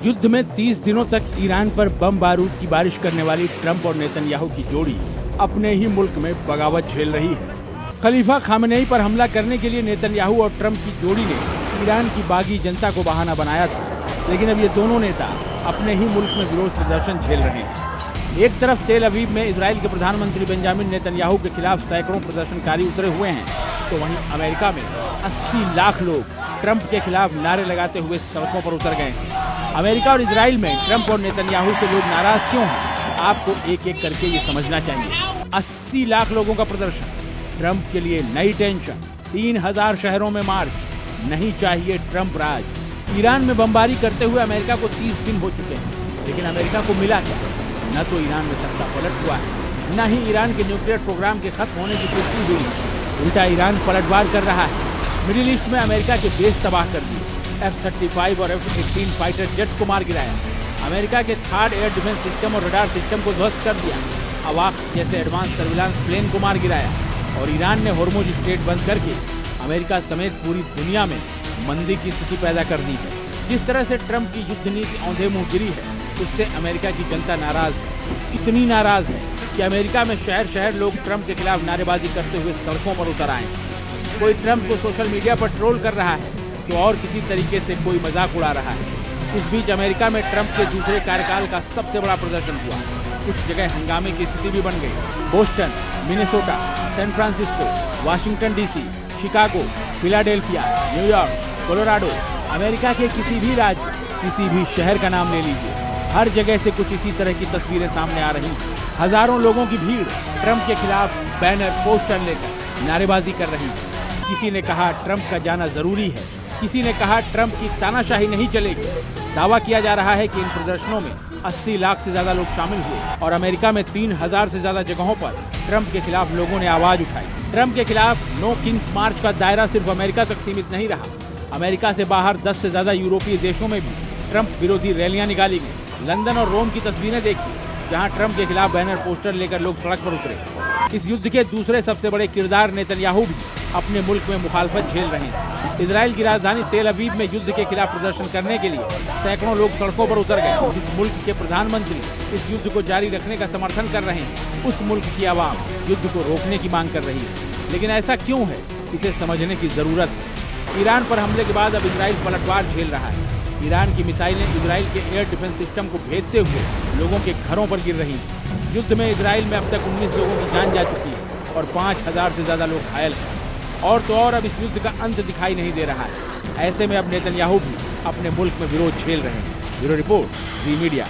युद्ध में 30 दिनों तक ईरान पर बम बारूद की बारिश करने वाली ट्रंप और नेतन्याहू की जोड़ी अपने ही मुल्क में बगावत झेल रही है। खलीफा खामेनेई पर हमला करने के लिए नेतन्याहू और ट्रंप की जोड़ी ने ईरान की बागी जनता को बहाना बनाया था, लेकिन अब ये दोनों नेता अपने ही मुल्क में विरोध प्रदर्शन झेल रहे हैं। एक तरफ तेल अवीव में इजराइल के प्रधानमंत्री बेंजामिन नेतन्याहू के खिलाफ सैकड़ों प्रदर्शनकारी उतरे हुए हैं, तो वहीं अमेरिका में 80 लाख लोग ट्रंप के खिलाफ नारे लगाते हुए सड़कों पर उतर गए हैं। अमेरिका और इजराइल में ट्रंप और नेतन्याहू से लोग नाराज क्यों हैं, आपको एक एक करके ये समझना चाहिए। 80 लाख लोगों का प्रदर्शन, ट्रंप के लिए नई टेंशन, 3000 शहरों में मार्च, नहीं चाहिए ट्रंप राज। ईरान में बमबारी करते हुए अमेरिका को 30 दिन हो चुके हैं, लेकिन अमेरिका को मिला क्या? न तो ईरान में सत्ता पलट हुआ है, न ही ईरान के न्यूक्लियर प्रोग्राम के खत्म होने की पुष्टि हुई है। उल्टा ईरान पलटवार कर रहा है। मिडिल ईस्ट में अमेरिका के बेस तबाह कर दिए, F-35 और F-16 फाइटर जेट को मार गिराया, अमेरिका के थर्ड एयर डिफेंस सिस्टम और रडार सिस्टम को ध्वस्त कर दिया, अवाक जैसे एडवांस सर्विलांस प्लेन को मार गिराया, और ईरान ने होर्मुज स्ट्रेट बंद करके अमेरिका समेत पूरी दुनिया में मंदी की स्थिति पैदा कर दी है। जिस तरह से ट्रंप की युद्ध नीति औंधे मुंह गिरी है, उससे अमेरिका की जनता नाराज है। इतनी नाराज है कि अमेरिका में शहर शहर लोग ट्रंप के खिलाफ नारेबाजी करते हुए सड़कों पर उतर आए। कोई ट्रंप को सोशल मीडिया पर ट्रोल कर रहा है, तो और किसी तरीके से कोई मजाक उड़ा रहा है। इस बीच अमेरिका में ट्रंप के दूसरे कार्यकाल का सबसे बड़ा प्रदर्शन हुआ। कुछ जगह हंगामे की स्थिति भी बन गई। Boston, Minnesota, San Francisco, Washington DC, Chicago, Philadelphia, New York, Colorado, America के किसी भी राज्य, किसी भी शहर का नाम ले लीजिए, हर जगह से कुछ इसी तरह की तस्वीरें सामने आ रही हैं। हजारों लोगों की भीड़ ट्रंप के खिलाफ बैनर, पोस्टर लेकर नारेबाजी कर रही है। किसी ने कहा ट्रंप का जाना जरूरी है, किसी ने कहा ट्रंप की तानाशाही नहीं चलेगी। दावा किया जा रहा है कि इन प्रदर्शनों में 80 लाख से ज्यादा लोग शामिल हुए और अमेरिका में 3000 से ज्यादा जगहों पर ट्रंप के खिलाफ लोगों ने आवाज उठाई। ट्रंप के खिलाफ नो किंग्स मार्च का दायरा सिर्फ अमेरिका तक सीमित नहीं रहा। अमेरिका से बाहर 10 से ज्यादा यूरोपीय देशों में भी ट्रंप विरोधी रैलियां निकाली गई। लंदन और रोम की तस्वीरें देखी, जहां ट्रंप के खिलाफ बैनर, पोस्टर लेकर लोग सड़क पर उतरे। इस युद्ध के दूसरे सबसे बड़े किरदार नेतन्याहू भी अपने मुल्क में मुखालफत झेल रहे हैं। इजराइल की राजधानी तेल अवीव में युद्ध के खिलाफ प्रदर्शन करने के लिए सैकड़ों लोग सड़कों पर उतर गए। जिस मुल्क के प्रधानमंत्री इस युद्ध को जारी रखने का समर्थन कर रहे हैं, उस मुल्क की आवाम युद्ध को रोकने की मांग कर रही है। लेकिन ऐसा क्यों है, इसे समझने की जरूरत है। ईरान पर हमले के बाद अब इजराइल पलटवार झेल रहा है। ईरान की मिसाइलें इजराइल के एयर डिफेंस सिस्टम को भेजते हुए लोगों के घरों पर गिर रही हैं। युद्ध में इजराइल में अब तक 19 लोगों की जान जा चुकी है और 5000 से ज्यादा लोग घायल हैं। और तो और अब इस युद्ध का अंत दिखाई नहीं दे रहा है। ऐसे में अब नेतन्याहू भी अपने मुल्क में विरोध झेल रहे हैं। ब्यूरो रिपोर्ट, जी मीडिया।